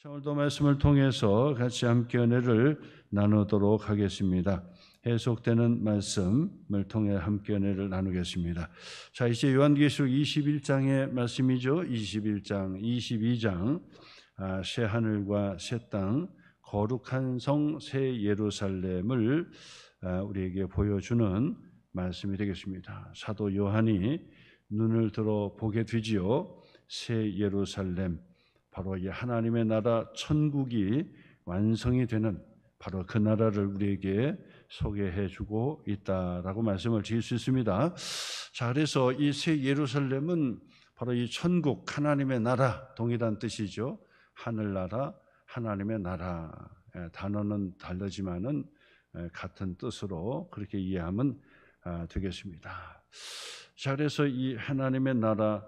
자, 오늘도 말씀을 통해서 같이 함께 은혜를 나누도록 하겠습니다. 해석되는 말씀을 통해 함께 은혜를 나누겠습니다. 자, 이제 요한계시록 21장의 말씀이죠. 21장, 22장 새 하늘과 새 땅, 거룩한 성 새 예루살렘을 우리에게 보여주는 말씀이 되겠습니다. 사도 요한이 눈을 들어 보게 되지요. 새 예루살렘, 바로 이 하나님의 나라 천국이 완성이 되는 바로 그 나라를 우리에게 소개해 주고 있다라고 말씀을 드릴 수 있습니다. 자, 그래서 이 새 예루살렘은 바로 이 천국, 하나님의 나라, 동일한 뜻이죠. 하늘나라, 하나님의 나라. 단어는 다르지만은 같은 뜻으로 그렇게 이해하면 되겠습니다. 자, 그래서 이 하나님의 나라,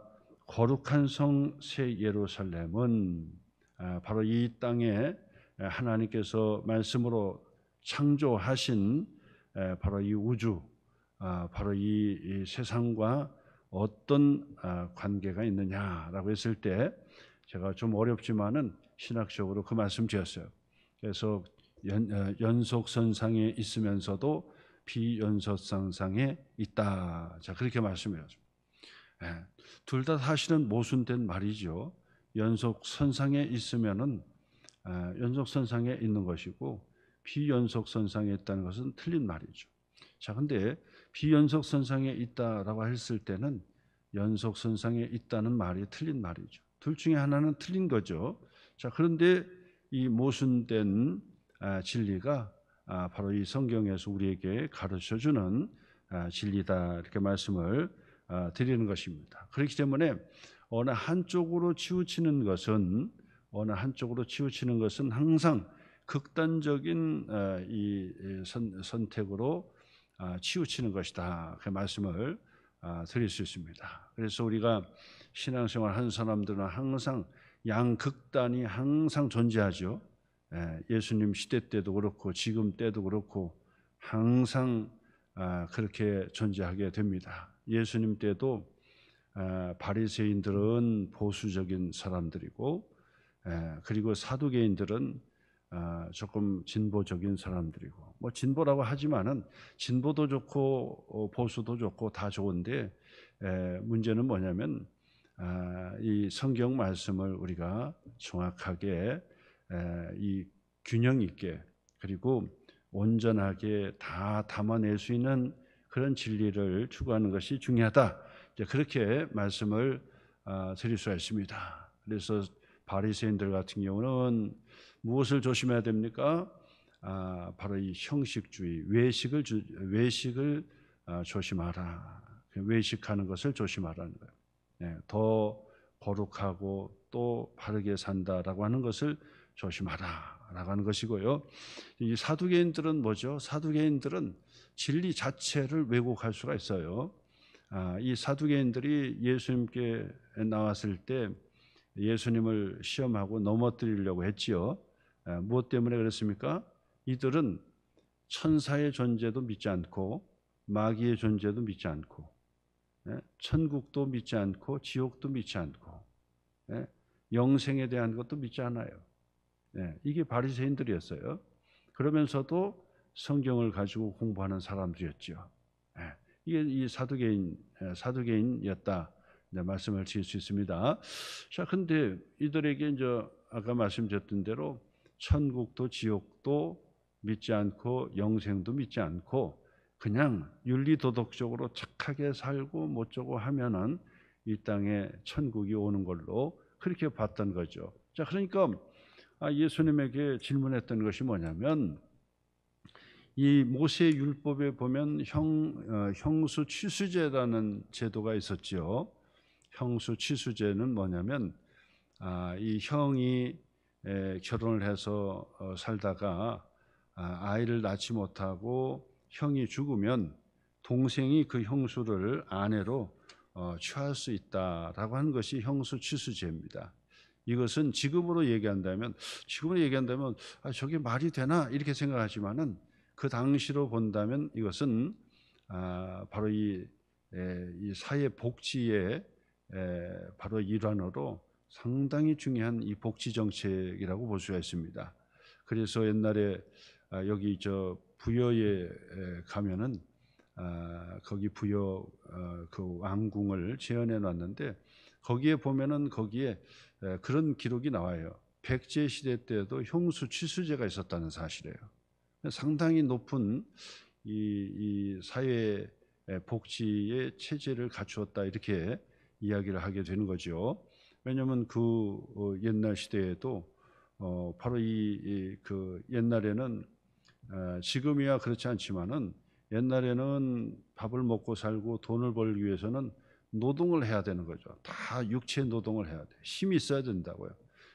거룩한 성 새 예루살렘은 바로 이 땅에 하나님께서 말씀으로 창조하신 바로 이 우주, 바로 이 세상과 어떤 관계가 있느냐라고 했을 때 제가 좀 어렵지만은 신학적으로 그 말씀 드렸어요. 그래서 연속선상에 있으면서도 비연속선상에 있다. 자, 그렇게 말씀해요. 둘 다 사실은 모순된 말이죠. 연속선상에 있으면은 연속선상에 있는 것이고 비연속선상에 있다는 것은 틀린 말이죠. 자, 근데 비연속선상에 있다라고 했을 때는 연속선상에 있다는 말이 틀린 말이죠. 둘 중에 하나는 틀린 거죠. 자, 그런데 이 모순된 진리가 바로 이 성경에서 우리에게 가르쳐주는 진리다, 이렇게 말씀을 드리는 것입니다. 그렇기 때문에 어느 한쪽으로 치우치는 것은 항상 극단적인 이 선택으로 치우치는 것이다, 그 말씀을 드릴 수 있습니다. 그래서 우리가 신앙생활 하는 사람들은 항상 양극단이 항상 존재하죠. 예수님 시대 때도 그렇고 지금 때도 그렇고 항상 그렇게 존재하게 됩니다. 예수님 때도 바리새인들은 보수적인 사람들이고, 그리고 사두개인들은 조금 진보적인 사람들이고, 뭐 진보라고 하지만은 진보도 좋고 보수도 좋고 다 좋은데 문제는 뭐냐면 이 성경 말씀을 우리가 정확하게 이 균형 있게 그리고 온전하게 다 담아낼 수 있는 그런 진리를 추구하는 것이 중요하다. 그렇게 말씀을 드릴 수가 있습니다. 그래서 바리새인들 같은 경우는 무엇을 조심해야 됩니까? 바로 이 형식주의, 외식을 조심하라. 외식하는 것을 조심하라는 거예요. 더 거룩하고 또 바르게 산다라고 하는 것을 조심하라라고 하는 것이고요. 이 사두개인들은 뭐죠? 사두개인들은 진리 자체를 왜곡할 수가 있어요. 이 사두개인들이 예수님께 나왔을 때 예수님을 시험하고 넘어뜨리려고 했지요. 무엇 때문에 그랬습니까? 이들은 천사의 존재도 믿지 않고 마귀의 존재도 믿지 않고 천국도 믿지 않고 지옥도 믿지 않고 영생에 대한 것도 믿지 않아요. 이게 바리새인들이었어요. 그러면서도 성경을 가지고 공부하는 사람들이었죠. 이게 이 사두개인이었다, 말씀을 드릴 수 있습니다. 자, 근데 이들에게 이제 아까 말씀드렸던 대로 천국도 지옥도 믿지 않고 영생도 믿지 않고 그냥 윤리도덕적으로 착하게 살고 뭐쩌고 하면은 이 땅에 천국이 오는 걸로 그렇게 봤던 거죠. 자, 그러니까 예수님에게 질문했던 것이 뭐냐면, 이 모세 율법에 보면 형수 취수제라는 제도가 있었죠. 형수 취수제는 뭐냐면 이 형이 결혼을 해서 살다가 아이를 낳지 못하고 형이 죽으면 동생이 그 형수를 아내로 취할 수 있다라고 하는 것이 형수 취수제입니다. 이것은 지금으로 얘기한다면 저게 말이 되나 이렇게 생각하지만은 그 당시로 본다면 이것은 바로 이 사회 복지의 바로 일환으로 상당히 중요한 이 복지 정책이라고 볼 수가 있습니다. 그래서 옛날에 여기 저 부여에 가면은 거기 부여 그 왕궁을 재현해 놨는데 거기에 보면은 거기에 그런 기록이 나와요. 백제 시대 때도 형수 취수제가 있었다는 사실이에요. 상당히 높은 이 사회 복지의 체제를 갖추었다 이렇게 이야기를 하게 되는 거죠. 왜냐하면 그 옛날 시대에도 바로 그 옛날에는 지금이야 그렇지 않지만은 옛날에는 밥을 먹고 살고 돈을 벌기 위해서는 노동을 해야 되는 거죠. 다 육체 노동을 해야 돼. 힘이 있어야 된다고요.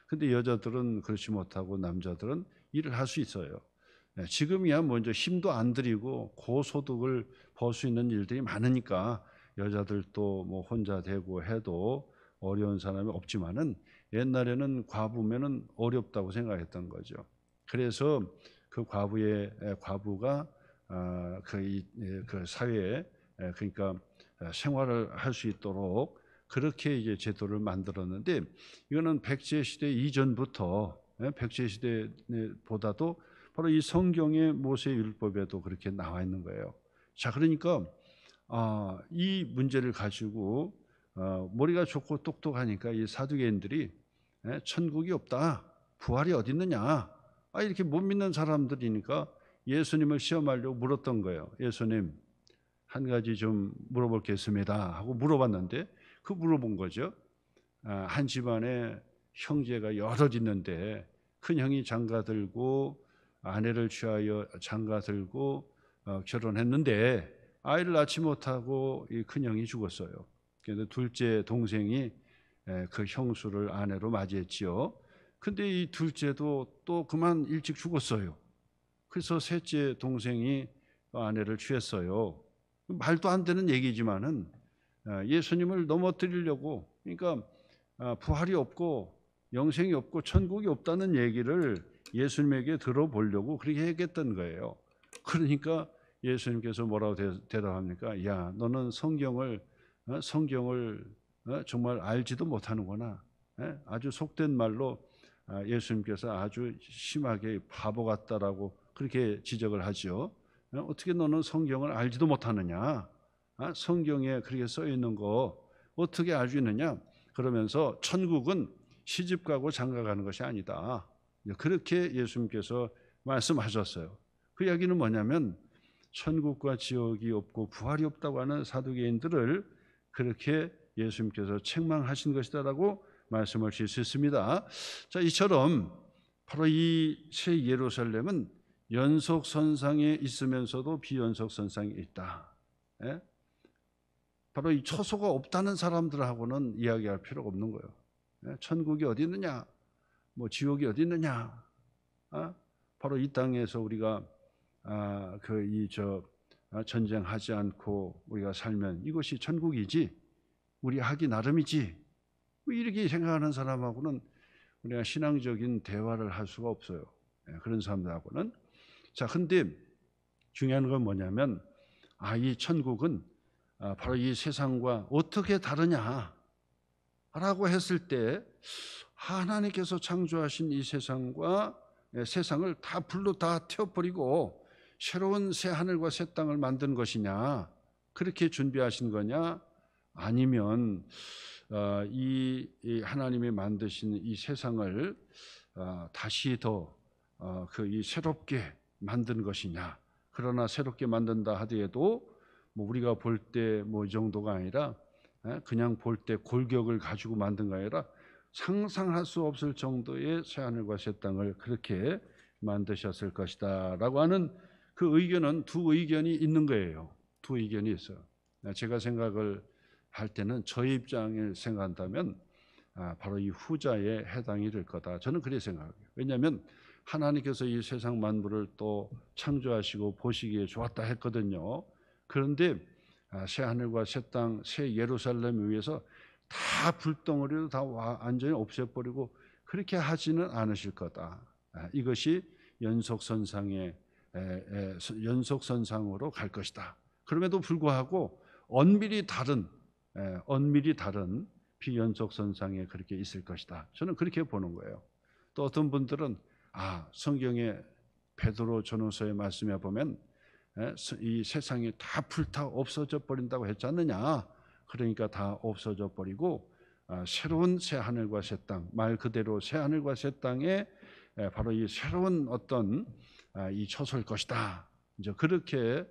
근데 여자들은 그렇지 못하고 남자들은 일을 할 수 있어요. 지금이야 먼저 힘도 안 들이고 고소득을 벌 수 있는 일들이 많으니까 여자들도 뭐 혼자 되고 해도 어려운 사람이 없지만은 옛날에는 과부면은 어렵다고 생각했던 거죠. 그래서 그 과부가 그 사회에 그러니까 생활을 할 수 있도록 그렇게 이제 제도를 만들었는데 이거는 백제 시대 이전부터 백제 시대보다도 바로 이 성경의 모세 율법에도 그렇게 나와 있는 거예요. 자, 그러니까 이 문제를 가지고 머리가 좋고 똑똑하니까 이 사두개인들이 천국이 없다, 부활이 어디 있느냐, 이렇게 못 믿는 사람들이니까 예수님을 시험하려고 물었던 거예요. 예수님, 한 가지 좀 물어볼 게 있습니다 하고 물어봤는데 그 물어본 거죠. 한 집안에 형제가 여럿 있는데 큰 형이 장가 들고 아내를 취하여 장가 들고 결혼했는데 아이를 낳지 못하고 이 큰 형이 죽었어요. 그래서 둘째 동생이 그 형수를 아내로 맞이했지요. 근데 이 둘째도 또 그만 일찍 죽었어요. 그래서 셋째 동생이 아내를 취했어요. 말도 안 되는 얘기지만은 예수님을 넘어뜨리려고, 그러니까 부활이 없고 영생이 없고 천국이 없다는 얘기를 예수님에게 들어보려고 그렇게 했던 거예요. 그러니까 예수님께서 뭐라고 대답합니까? 야, 너는 성경을 정말 알지도 못하는구나. 아주 속된 말로 예수님께서 아주 심하게 바보 같다라고 그렇게 지적을 하죠. 어떻게 너는 성경을 알지도 못하느냐? 성경에 그렇게 써 있는 거 어떻게 알 수 있느냐? 그러면서 천국은 시집가고 장가가는 것이 아니다. 그렇게 예수님께서 말씀하셨어요. 그 이야기는 뭐냐면 천국과 지옥이 없고 부활이 없다고 하는 사두개인들을 그렇게 예수님께서 책망하신 것이다라고 말씀을 드릴 수 있습니다. 자, 이처럼 바로 이 새 예루살렘은 연속선상에 있으면서도 비연속선상에 있다. 바로 이 처소가 없다는 사람들하고는 이야기할 필요가 없는 거예요. 천국이 어디 있느냐, 뭐 지옥이 어디 있느냐. 바로 이 땅에서 우리가 전쟁하지 않고 우리가 살면 이것이 천국이지, 우리 하기 나름이지. 이렇게 생각하는 사람하고는 우리가 신앙적인 대화를 할 수가 없어요. 그런 사람들하고는. 자, 근데 중요한 건 뭐냐면 이 천국은 바로 이 세상과 어떻게 다르냐라고 했을 때 하나님께서 창조하신 이 세상과 세상을 다 불로 다 태워버리고 새로운 새 하늘과 새 땅을 만든 것이냐, 그렇게 준비하신 거냐, 아니면 이 하나님이 만드신 이 세상을 다시 더 이 새롭게 만든 것이냐. 그러나 새롭게 만든다 하더라도 뭐 우리가 볼 때 뭐 이 정도가 아니라 그냥 볼 때 골격을 가지고 만든 거 아니라 상상할 수 없을 정도의 새 하늘과 새 땅을 그렇게 만드셨을 것이다라고 하는 그 의견은 두 의견이 있는 거예요. 두 의견이 있어요. 제가 생각을 할 때는 저의 입장을 생각한다면 바로 이 후자에 해당이 될 거다. 저는 그렇게 생각해요. 왜냐하면 하나님께서 이 세상 만물을 또 창조하시고 보시기에 좋았다 했거든요. 그런데 새 하늘과 새 땅, 새 예루살렘을 위해서 다 불덩어리로 다 완전히 없애버리고 그렇게 하지는 않으실 거다. 이것이 연속선상으로 갈 것이다. 그럼에도 불구하고 엄밀히 다른 비연속선상에 그렇게 있을 것이다. 저는 그렇게 보는 거예요. 또 어떤 분들은 성경에 베드로 전후서의 말씀에 보면 이 세상이 다 불타 없어져 버린다고 했지 않느냐. 그러니까 다 없어져 버리고 새로운 새 하늘과 새 땅, 말 그대로 새 하늘과 새 땅에 바로 이 새로운 어떤 이 처소일 것이다. 이제 그렇게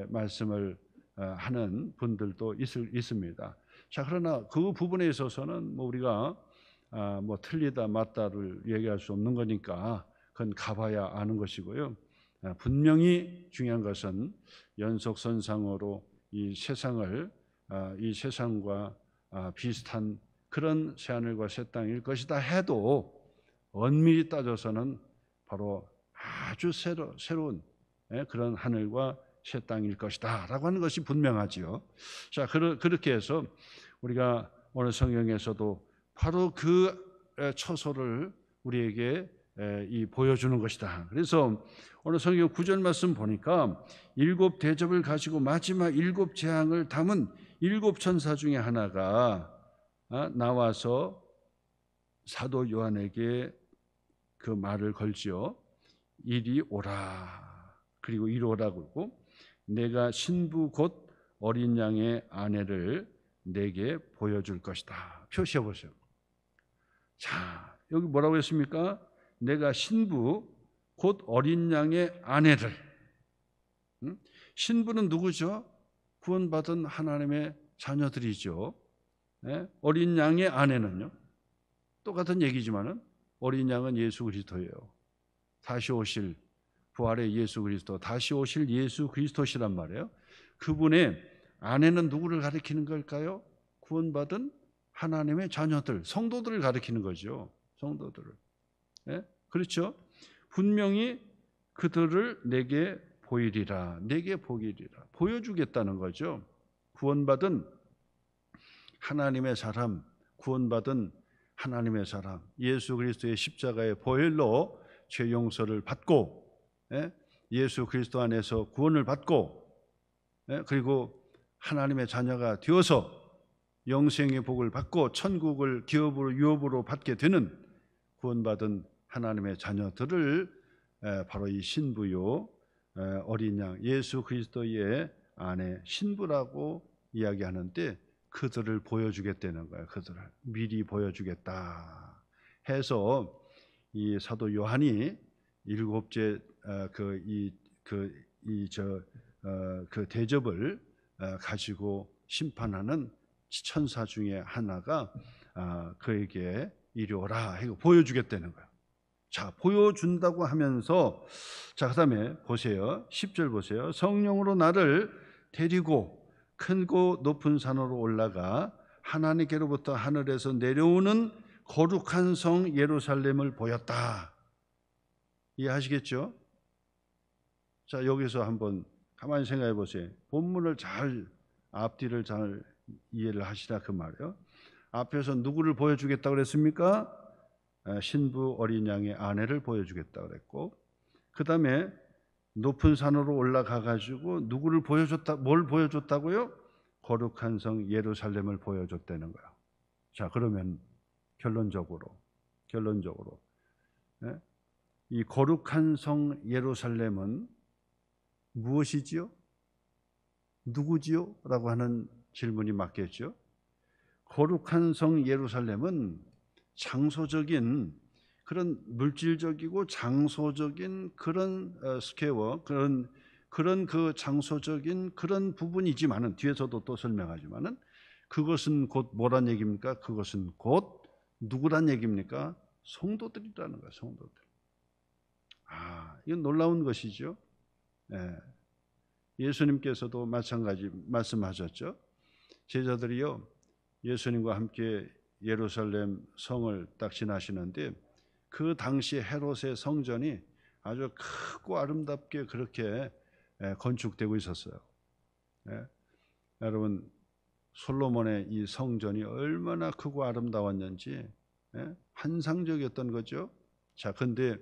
말씀을 하는 분들도 있습니다. 자, 그러나 그 부분에 있어서는 뭐 우리가 뭐 틀리다 맞다를 얘기할 수 없는 거니까 그건 가봐야 아는 것이고요. 분명히 중요한 것은 연속선상으로 이 세상과 비슷한 그런 새하늘과 새 땅일 것이다 해도 엄밀히 따져서는 바로 아주 새로운 그런 하늘과 새 땅일 것이다 라고 하는 것이 분명하지요. 자, 그렇게 해서 우리가 오늘 성경에서도 바로 그 처소를 우리에게 보여주는 것이다. 그래서 오늘 성경 9절 말씀 보니까 7 대접을 가지고 마지막 7 재앙을 담은 7 천사 중에 하나가 나와서 사도 요한에게 그 말을 걸지요. 이리 오라. 그리고 이리 오라고 그러고 내가 신부 곧 어린 양의 아내를 내게 보여줄 것이다. 표시해 보세요. 자, 여기 뭐라고 했습니까? 내가 신부 곧 어린 양의 아내를. 신부는 누구죠? 구원받은 하나님의 자녀들이죠. 어린 양의 아내는요? 똑같은 얘기지만은 어린 양은 예수 그리스도예요. 다시 오실 부활의 예수 그리스도, 다시 오실 예수 그리스도시란 말이에요. 그분의 아내는 누구를 가리키는 걸까요? 구원받은 하나님의 자녀들, 성도들을 가리키는 거죠. 성도들을. 그렇죠? 분명히 그들을 내게 보이리라. 내게 보이리라. 보여주겠다는 거죠. 구원받은 하나님의 사람, 구원받은 하나님의 사람, 예수 그리스도의 십자가의 보혈로 죄 용서를 받고 예수 그리스도 안에서 구원을 받고 그리고 하나님의 자녀가 되어서 영생의 복을 받고 천국을 기업으로 유업으로 받게 되는 구원받은 하나님의 자녀들을 바로 이 신부요 어린 양 예수 그리스도의 아내 신부라고 이야기하는데 그들을 보여주겠다는 거예요. 그들을 미리 보여주겠다 해서 이 사도 요한이 7째 그 대접을 가지고 심판하는 천사 중에 하나가 그에게 이리 오라 하고 보여주겠다는 거예요. 자, 보여준다고 하면서 자, 그다음에 보세요. 10절 보세요. 성령으로 나를 데리고 크고 높은 산으로 올라가 하나님께로부터 하늘에서 내려오는 거룩한 성 예루살렘을 보였다. 이해하시겠죠? 자, 여기서 한번 가만히 생각해 보세요. 본문을 앞뒤를 잘 이해를 하시라 그 말이에요. 앞에서 누구를 보여주겠다고 그랬습니까? 신부 어린 양의 아내를 보여주겠다고 그랬고, 그 다음에 높은 산으로 올라가 가지고 누구를 보여줬다, 뭘 보여줬다고요? 거룩한 성 예루살렘을 보여줬다는 거예요. 자, 그러면 결론적으로 이 거룩한 성 예루살렘은 무엇이지요? 누구지요? 라고 하는 질문이 맞겠죠. 거룩한 성 예루살렘은 장소적인 그런 물질적이고 장소적인 그런 스퀘어 그런 그 장소적인 그런 부분이지만은 뒤에서도 또 설명하지만은 그것은 곧 뭐란 얘기입니까? 그것은 곧 누구란 얘기입니까? 성도들이라는 거예요. 성도들. 이건 놀라운 것이죠. 예수님께서도 마찬가지 말씀하셨죠. 제자들이요 예수님과 함께 예루살렘 성을 딱 지나시는데 그 당시 헤롯의 성전이 아주 크고 아름답게 그렇게 건축되고 있었어요. 여러분 솔로몬의 이 성전이 얼마나 크고 아름다웠는지 환상적이었던 거죠. 자, 근데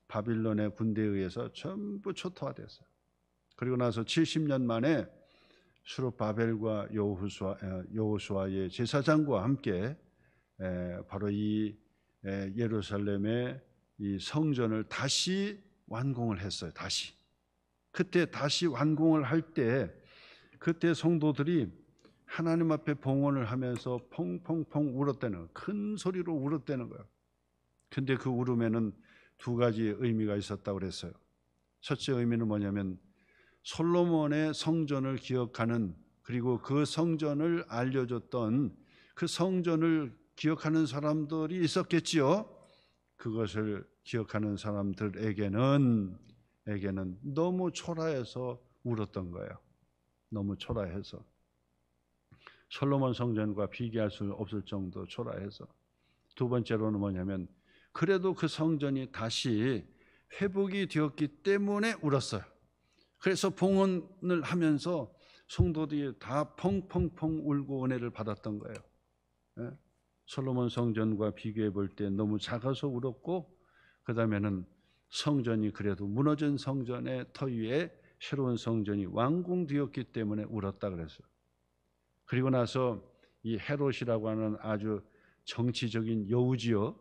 바빌론의 군대에 의해서 전부 초토화됐어요. 그리고 나서 70년 만에 수룹바벨과 여호수아의 제사장과 함께 바로 이 예루살렘의 이 성전을 다시 완공을 했어요. 다시. 그때 다시 완공을 할 때 그때 성도들이 하나님 앞에 봉헌을 하면서 펑펑펑 울었다는 거예요. 큰 소리로 울었다는 거예요. 근데 그 울음에는 두 가지 의미가 있었다고 그랬어요. 첫째 의미는 뭐냐면 솔로몬의 성전을 기억하는, 그리고 그 성전을 알려줬던 그 성전을 기억하는 사람들이 있었겠지요. 그것을 기억하는 사람들에게는 너무 초라해서 울었던 거예요. 너무 초라해서. 솔로몬 성전과 비교할 수 없을 정도 초라해서. 두 번째로는 뭐냐면 그래도 그 성전이 다시 회복이 되었기 때문에 울었어요. 그래서 봉헌을 하면서 성도들이 다 펑펑펑 울고 은혜를 받았던 거예요. 솔로몬 성전과 비교해 볼 때 너무 작아서 울었고, 그 다음에는 성전이 그래도 무너진 성전의 터 위에 새로운 성전이 완공되었기 때문에 울었다 그랬어요. 그리고 나서 이 헤롯이라고 하는 아주 정치적인 여우지요.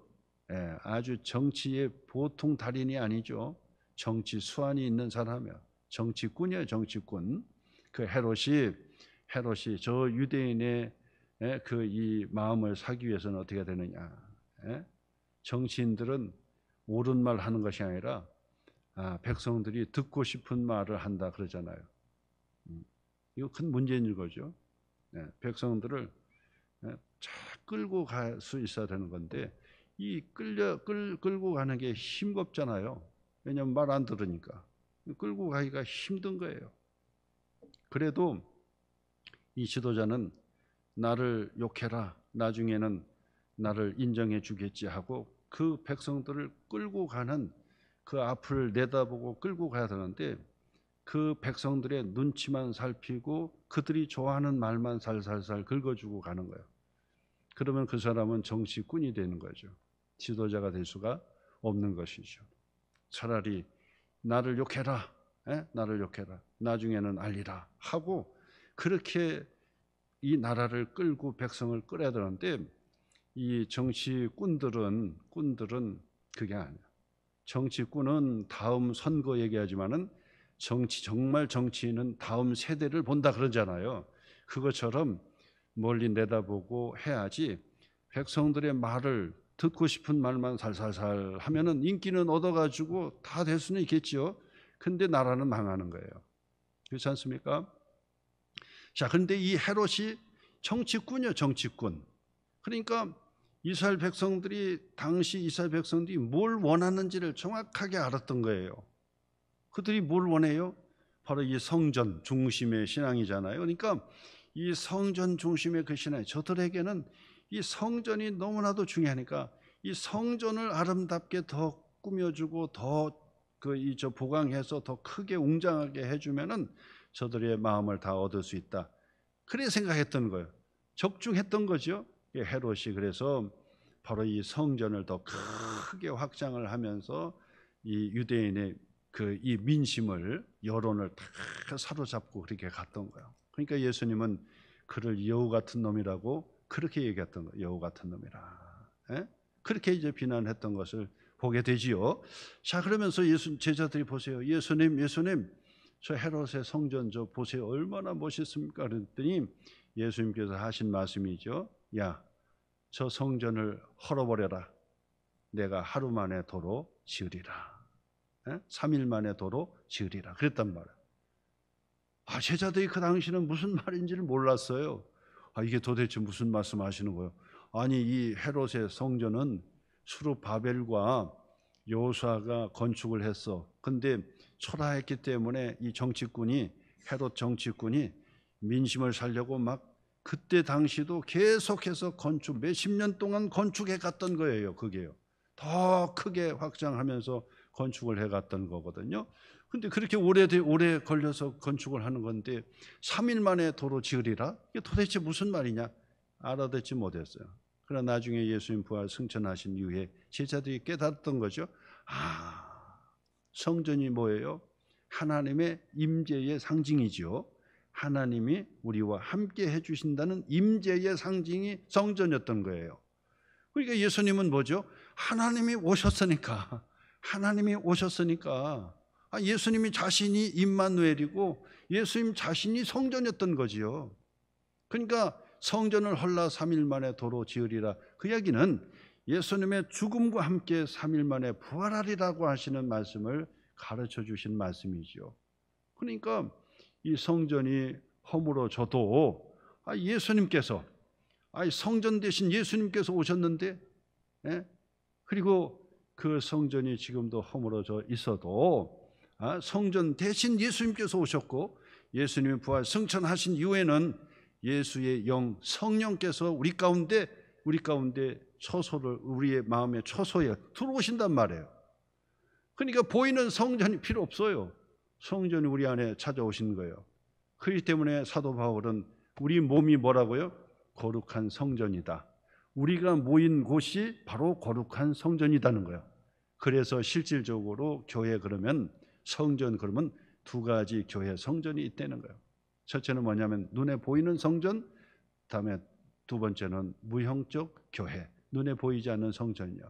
아주 정치의 보통 달인이 아니죠. 정치 수완이 있는 사람이야. 정치꾼이에요, 정치꾼. 그 헤롯이 저 유대인의 그 이 마음을 사기 위해서는 어떻게 되느냐? 정치인들은 옳은 말 하는 것이 아니라 백성들이 듣고 싶은 말을 한다 그러잖아요. 이거 큰 문제인 거죠. 백성들을 잘 끌고 갈 수 있어야 되는 건데 이 끌고 가는 게 힘겹잖아요. 왜냐하면 말 안 들으니까 끌고 가기가 힘든 거예요. 그래도 이 지도자는 나를 욕해라, 나중에는 나를 인정해 주겠지 하고 그 백성들을 끌고 가는, 그 앞을 내다보고 끌고 가야 되는데 그 백성들의 눈치만 살피고 그들이 좋아하는 말만 살살살 긁어주고 가는 거예요. 그러면 그 사람은 정치꾼이 되는 거죠. 지도자가 될 수가 없는 것이죠. 차라리 나를 욕해라, 나를 욕해라, 나중에는 알리라 하고 그렇게 이 나라를 끌고 백성을 끌어야 되는데 이 정치꾼들은 그게 아니야. 정치꾼은 다음 선거 얘기하지만은 정말 정치인은 다음 세대를 본다 그러잖아요. 그것처럼 멀리 내다보고 해야지 백성들의 말을 듣고 싶은 말만 살살살 하면은 인기는 얻어가지고 다 될 수는 있겠지요. 근데 나라는 망하는 거예요. 그렇지 않습니까? 자, 그런데 이 헤롯이 정치꾼이요, 정치꾼. 그러니까 이스라엘 백성들이 당시 이스라엘 백성들이 뭘 원하는지를 정확하게 알았던 거예요. 그들이 뭘 원해요? 바로 이 성전 중심의 신앙이잖아요. 그러니까 이 성전 중심의 그 신앙, 저들에게는 이 성전이 너무나도 중요하니까 이 성전을 아름답게 더 꾸며주고 더 보강해서 더 크게 웅장하게 해주면은 저들의 마음을 다 얻을 수 있다. 그래 생각했던 거예요. 적중했던 거죠. 헤롯이 그래서 바로 이 성전을 더 크게 확장을 하면서 이 유대인의 이 민심을, 여론을 다 사로잡고 그렇게 갔던 거예요. 그러니까 예수님은 그를 여우 같은 놈이라고 그렇게 얘기했던 거예요. 여우 같은 놈이라. 그렇게 이제 비난했던 것을 보게 되지요. 자, 그러면서 제자들이 보세요. 예수님, 저 헤롯의 성전 저 보세요. 얼마나 멋있습니까? 그랬더니 예수님께서 하신 말씀이죠. 야, 저 성전을 헐어버려라. 내가 하루 만에 도로 지으리라. 3일 만에 도로 지으리라. 그랬단 말이에요. 제자들이 그 당시는 무슨 말인지를 몰랐어요. 이게 도대체 무슨 말씀하시는 거예요? 아니, 이 헤롯의 성전은 수룹바벨과 여호수아가 건축을 했어. 근데 초라했기 때문에 이 정치꾼이, 헤롯 정치꾼이 민심을 살려고 막 그때 당시도 계속해서 몇십 년 동안 건축해 갔던 거예요. 그게요. 더 크게 확장하면서 건축을 해 갔던 거거든요. 근데 그렇게 오래 걸려서 건축을 하는 건데 3일 만에 도로 지으리라? 이게 도대체 무슨 말이냐? 알아듣지 못했어요. 그러나 나중에 예수님 부활 승천하신 이후에 제자들이 깨달았던 거죠. 성전이 뭐예요? 하나님의 임재의 상징이죠. 하나님이 우리와 함께 해주신다는 임재의 상징이 성전이었던 거예요. 그러니까 예수님은 뭐죠? 하나님이 오셨으니까 예수님이 자신이 임마누엘이고 예수님 자신이 성전이었던 거지요. 그러니까 성전을 헐라 3일 만에 도로 지으리라. 그 이야기는 예수님의 죽음과 함께 3일 만에 부활하리라고 하시는 말씀을 가르쳐 주신 말씀이죠. 그러니까 이 성전이 허물어져도 예수님께서 성전 대신 예수님께서 오셨는데, 그리고 그 성전이 지금도 허물어져 있어도 성전 대신 예수님께서 오셨고 예수님이 부활 승천하신 이후에는 예수의 영 성령께서 우리 가운데 처소를 우리의 마음의 처소에 들어오신단 말이에요. 그러니까 보이는 성전이 필요 없어요. 성전이 우리 안에 찾아오신 거예요. 그렇기 때문에 사도 바울은 우리 몸이 뭐라고요? 거룩한 성전이다. 우리가 모인 곳이 바로 거룩한 성전이라는 거예요. 그래서 실질적으로 교회 그러면 성전 그러면 두 가지 교회 성전이 있다는 거예요. 첫째는 뭐냐면 눈에 보이는 성전, 다음에 두 번째는 무형적 교회, 눈에 보이지 않는 성전이요.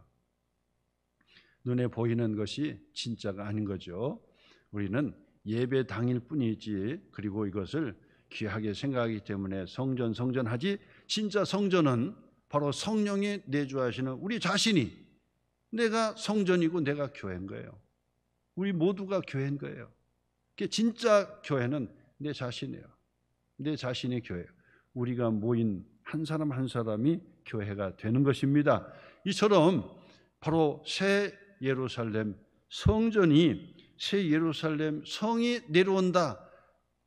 눈에 보이는 것이 진짜가 아닌 거죠. 우리는 예배 당일 뿐이지, 그리고 이것을 귀하게 생각하기 때문에 성전하지, 진짜 성전은 바로 성령이 내주하시는 우리 자신이 내가 성전이고 내가 교회인 거예요. 우리 모두가 교회인 거예요. 진짜 교회는 내 자신이에요. 내 자신이 교회예요. 우리가 모인 한 사람 한 사람이 교회가 되는 것입니다. 이처럼 바로 새 예루살렘 성전이, 새 예루살렘 성이 내려온다,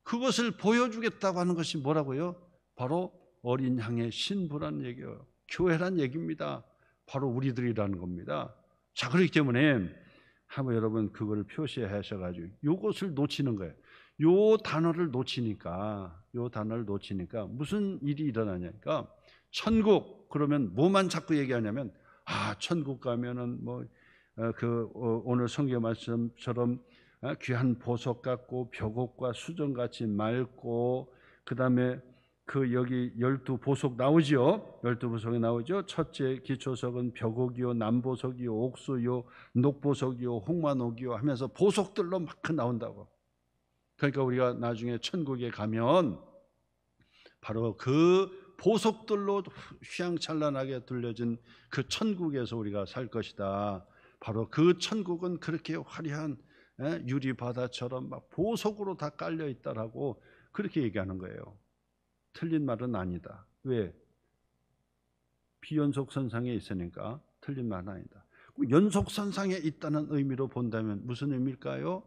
그것을 보여주겠다고 하는 것이 뭐라고요? 바로 어린 양의 신부란 얘기예요. 교회란 얘기입니다. 바로 우리들이라는 겁니다. 자, 그렇기 때문에 한번 여러분 그걸 표시하셔가지고 요것을 놓치는 거예요. 요 단어를 놓치니까 무슨 일이 일어나냐니까, 천국 그러면 뭐만 자꾸 얘기하냐면 천국 가면은 오늘 성경 말씀처럼 귀한 보석 같고 벽옥과 수정같이 맑고, 그 다음에 여기 12보석 나오죠. 12보석이 나오죠. 첫째 기초석은 벽옥이요, 남보석이요, 옥수요, 녹보석이요, 홍만옥이요 하면서 보석들로 막 나온다고. 그러니까 우리가 나중에 천국에 가면 바로 그 보석들로 휘황찬란하게 둘려진 그 천국에서 우리가 살 것이다. 바로 그 천국은 그렇게 화려한 유리바다처럼 막 보석으로 다 깔려 있다라고 그렇게 얘기하는 거예요. 틀린 말은 아니다. 왜? 비연속선상에 있으니까 틀린 말은 아니다. 연속선상에 있다는 의미로 본다면 무슨 의미일까요?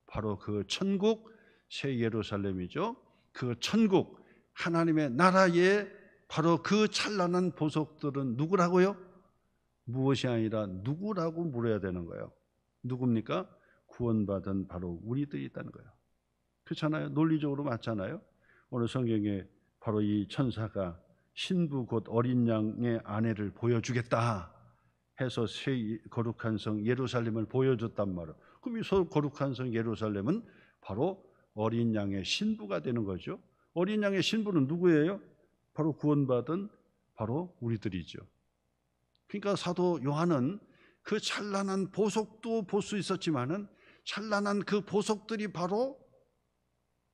바로 그 천국, 새 예루살렘이죠. 그 천국, 하나님의 나라에 바로 그 찬란한 보석들은 누구라고요? 무엇이 아니라 누구라고 물어야 되는 거예요. 누굽니까? 구원받은 바로 우리들이 있다는 거예요. 그렇잖아요. 논리적으로 맞잖아요. 오늘 성경에 바로 이 천사가 신부 곧 어린 양의 아내를 보여주겠다 해서 새 거룩한 성 예루살렘을 보여줬단 말이에요. 그럼 이 거룩한 성 예루살렘은 바로 어린 양의 신부가 되는 거죠. 어린 양의 신부는 누구예요? 바로 구원받은 바로 우리들이죠. 그러니까 사도 요한은 그 찬란한 보석도 볼 수 있었지만은 찬란한 그 보석들이 바로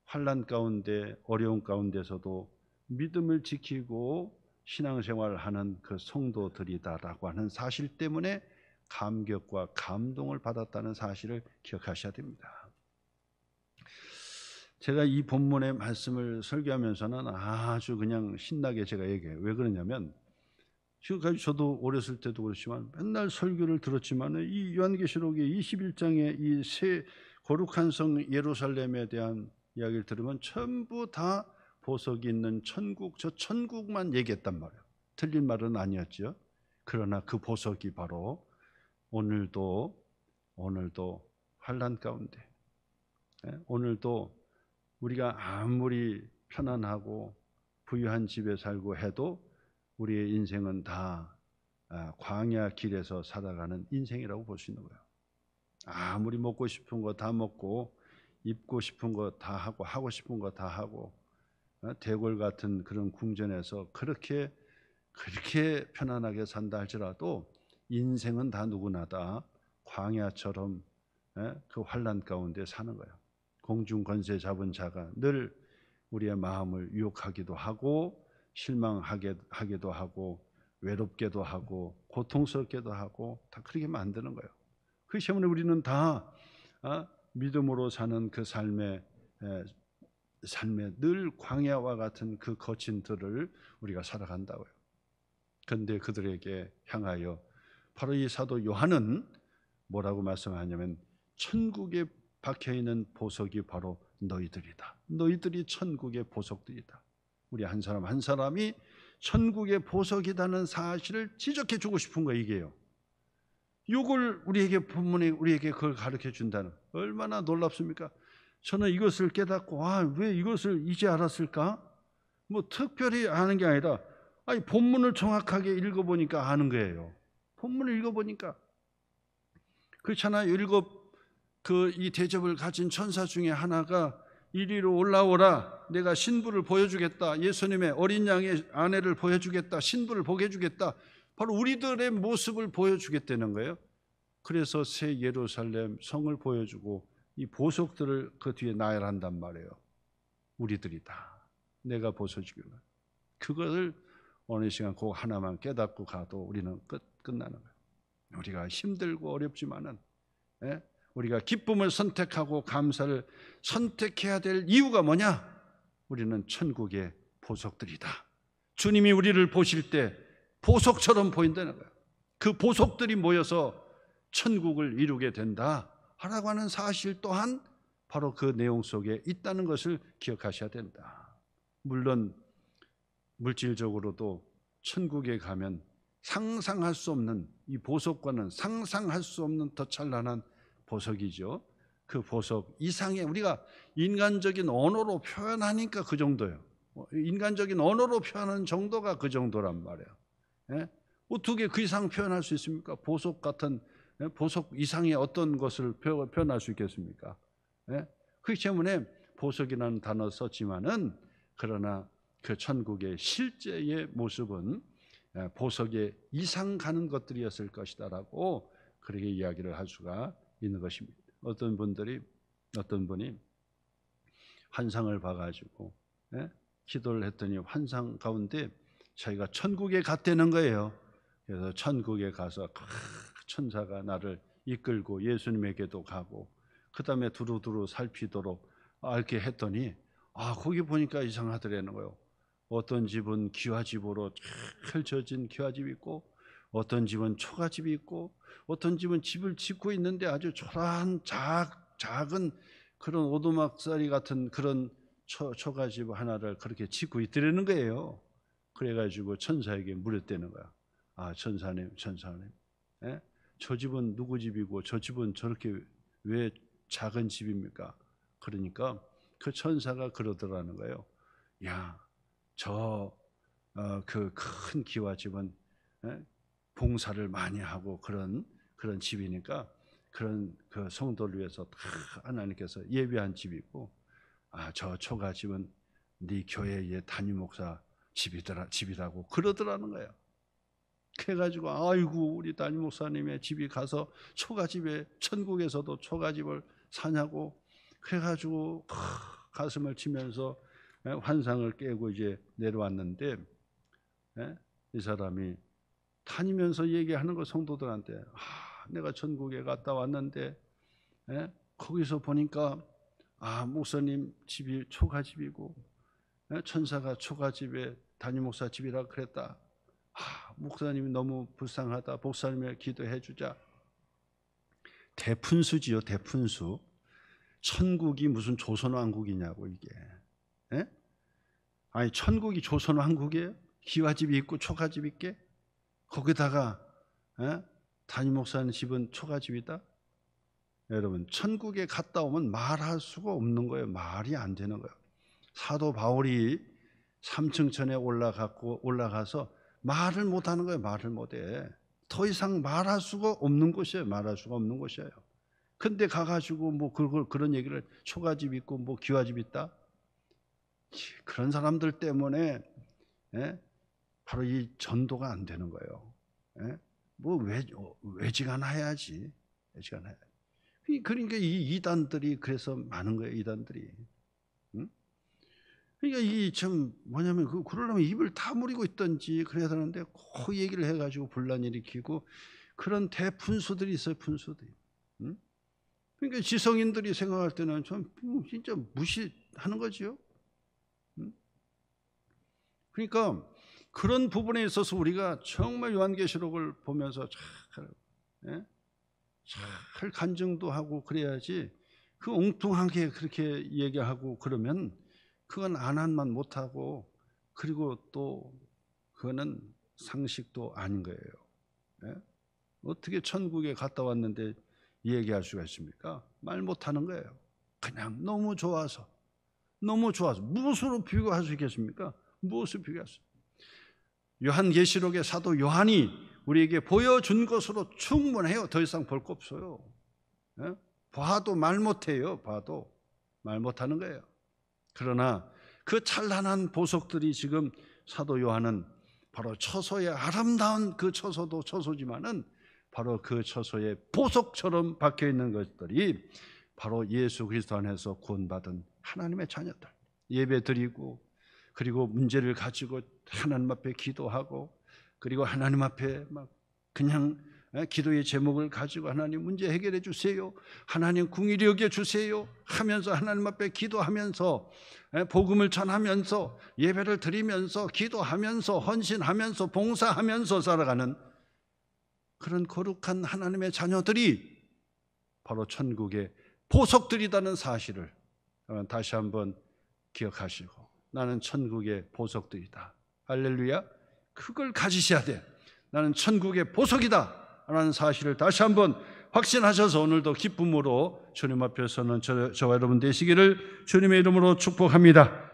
환난 가운데, 어려운 가운데서도 믿음을 지키고 신앙생활을 하는 그 성도들이다라고 하는 사실 때문에 감격과 감동을 받았다는 사실을 기억하셔야 됩니다. 제가 이 본문의 말씀을 설교하면서는 아주 그냥 신나게 제가 얘기해요. 왜 그러냐면 지금까지 저도 어렸을 때도 그렇지만 맨날 설교를 들었지만 이 요한계시록의 21장의 이 새 거룩한 성 예루살렘에 대한 이야기를 들으면 전부 다 보석이 있는 천국, 저 천국만 얘기했단 말이에요. 틀린 말은 아니었죠. 그러나 그 보석이 바로 오늘도 환난 가운데, 오늘도 우리가 아무리 편안하고 부유한 집에 살고 해도 우리의 인생은 다 광야 길에서 살아가는 인생이라고 볼 수 있는 거예요. 아무리 먹고 싶은 거 다 먹고 입고 싶은 거 다 하고 싶은 거 다 하고 대궐 같은 그런 궁전에서 그렇게 편안하게 산다 할지라도 인생은 다 누구나 다 광야처럼 그 환난 가운데 사는 거예요. 공중 권세 잡은 자가 늘 우리의 마음을 유혹하기도 하고 실망하게도 하고 외롭게도 하고 고통스럽게도 하고 다 그렇게 만드는 거예요. 그렇기 때문에 우리는 다 믿음으로 사는 그 삶에 늘 광야와 같은 그 거친 들을 우리가 살아간다고요. 그런데 그들에게 향하여 바로 이 사도 요한은 뭐라고 말씀하냐면 천국에 박혀있는 보석이 바로 너희들이다. 너희들이 천국의 보석들이다. 우리 한 사람 한 사람이 천국의 보석이라는 사실을 지적해 주고 싶은 거예요. 이게요. 이걸 우리에게 본문에 우리에게 그걸 가르쳐 준다는, 얼마나 놀랍습니까? 저는 이것을 깨닫고 왜 이것을 이제 알았을까? 뭐 특별히 아는 게 아니라 본문을 정확하게 읽어보니까 아는 거예요. 본문을 읽어보니까 그렇잖아요. 이 대접을 가진 천사 중에 하나가 이리로 올라오라, 내가 신부를 보여주겠다, 예수님의 어린 양의 아내를 보여주겠다, 신부를 보게 해주겠다, 바로 우리들의 모습을 보여주겠다는 거예요. 그래서 새 예루살렘 성을 보여주고 이 보석들을 그 뒤에 나열한단 말이에요. 우리들이다, 내가 보여주기로. 그것을 어느 시간 그 하나만 깨닫고 가도 우리는 끝나는 거예요. 우리가 힘들고 어렵지만은 우리가 기쁨을 선택하고 감사를 선택해야 될 이유가 뭐냐? 우리는 천국의 보석들이다. 주님이 우리를 보실 때 보석처럼 보인다는 거예요. 그 보석들이 모여서 천국을 이루게 된다 하라고 하는 사실 또한 바로 그 내용 속에 있다는 것을 기억하셔야 된다. 물론 물질적으로도 천국에 가면 상상할 수 없는, 이 보석과는 상상할 수 없는 더 찬란한 보석이죠. 그 보석 이상의, 우리가 인간적인 언어로 표현하니까 그 정도예요. 인간적인 언어로 표현하는 정도가 그 정도란 말이에요. 어떻게 그 이상 표현할 수 있습니까? 보석 같은, 보석 이상의 어떤 것을 표현할 수 있겠습니까? 그렇기 때문에 보석이라는 단어 썼지만은, 그러나 그 천국의 실제의 모습은 보석의 이상 가는 것들이었을 것이다라고 그렇게 이야기를 할 수가 있는 것입니다. 어떤 분이 환상을 봐가지고 기도를 했더니 환상 가운데 자기가 천국에 갔다는 거예요. 그래서 천국에 가서 천사가 나를 이끌고 예수님에게도 가고 그 다음에 두루두루 살피도록 이렇게 했더니 거기 보니까 이상하더라는 거예요. 어떤 집은 기와집으로 펼쳐진 기와집이 있고, 어떤 집은 초가집이 있고, 어떤 집은 집을 짓고 있는데 아주 초라한 작은 그런 오두막살이 같은 그런 초가집 하나를 그렇게 짓고 있더라는 거예요. 그래가지고 천사에게 물었다는 거야. 천사님, 저 집은 누구 집이고 저 집은 저렇게 왜 작은 집입니까? 그러니까 그 천사가 그러더라는 거예요. 그 큰 기와집은 봉사를 많이 하고 그런 집이니까, 그런 그 성도를 위해서 다 하나님께서 예비한 집이고, 저 초가집은 네 교회의 담임 목사 집이라고 그러더라는 거예요. 그래가지고 아이고 우리 담임 목사님의 집이 가서 초가집에, 천국에서도 초가집을 사냐고, 그래가지고 가슴을 치면서 환상을 깨고 이제 내려왔는데, 이 사람이 다니면서 얘기하는 거, 성도들한테 내가 천국에 갔다 왔는데 거기서 보니까 목사님 집이 초가집이고 천사가 초가집에 담임 목사 집이라 그랬다. 목사님이 너무 불쌍하다. 목사님을 기도해 주자. 대푼수지요, 대푼수. 천국이 무슨 조선왕국이냐고 이게. 천국이 조선왕국이에요? 기와집이 있고 초가집이 있게? 거기다가 담임 목사님 집은 초가집이다? 여러분, 천국에 갔다 오면 말할 수가 없는 거예요. 말이 안 되는 거예요. 사도 바울이 3층천에 올라가서 말을 못하는 거예요. 말을 못해. 더 이상 말할 수가 없는 곳이에요. 말할 수가 없는 곳이에요. 근데 가가지고 그런 얘기를, 초가집 있고 기와집 있다? 그런 사람들 때문에 바로 이 전도가 안 되는 거예요. 뭐 외지간해야지. 그러니까 이 이단들이 그래서 많은 거예요. 이단들이. 그러니까 이 참 뭐냐면 그러려면 입을 다물고 있든지 그래야 되는데 그 얘기를 해가지고 분란 일으키고 그런 대푼수들이 있어요. 분수들이. 그러니까 지성인들이 생각할 때는 좀 진짜 무시하는 거지요. 그러니까 그런 부분에 있어서 우리가 정말 요한계시록을 보면서 잘 간증도 하고 그래야지 그 엉뚱하게 그렇게 얘기하고 그러면 그건 안한만 못하고 그리고 또 그거는 상식도 아닌 거예요. 어떻게 천국에 갔다 왔는데 얘기할 수가 있습니까? 말 못하는 거예요. 그냥 너무 좋아서 무엇으로 비교할 수 있겠습니까? 무엇을 비교할 수? 요한계시록의 사도 요한이 우리에게 보여준 것으로 충분해요. 더 이상 볼 거 없어요. 봐도 말 못해요. 봐도 말 못하는 거예요. 그러나 그 찬란한 보석들이 지금 사도 요한은 바로 처소의 아름다운 그 처소도 처소지만은 바로 그 처소에 보석처럼 박혀 있는 것들이 바로 예수 그리스도 안에서 구원받은 하나님의 자녀들, 예배드리고 그리고 문제를 가지고 하나님 앞에 기도하고 그리고 하나님 앞에 막 그냥 기도의 제목을 가지고 하나님 문제 해결해 주세요, 하나님 궁일이 여겨 주세요 하면서 하나님 앞에 기도하면서 복음을 전하면서 예배를 드리면서 기도하면서 헌신하면서 봉사하면서 살아가는 그런 거룩한 하나님의 자녀들이 바로 천국의 보석들이라는 사실을 다시 한번 기억하시고, 나는 천국의 보석들이다. 할렐루야. 그걸 가지셔야 돼. 나는 천국의 보석이다 라는 사실을 다시 한번 확신하셔서 오늘도 기쁨으로 주님 앞에 서는 저와 여러분 되시기를 주님의 이름으로 축복합니다.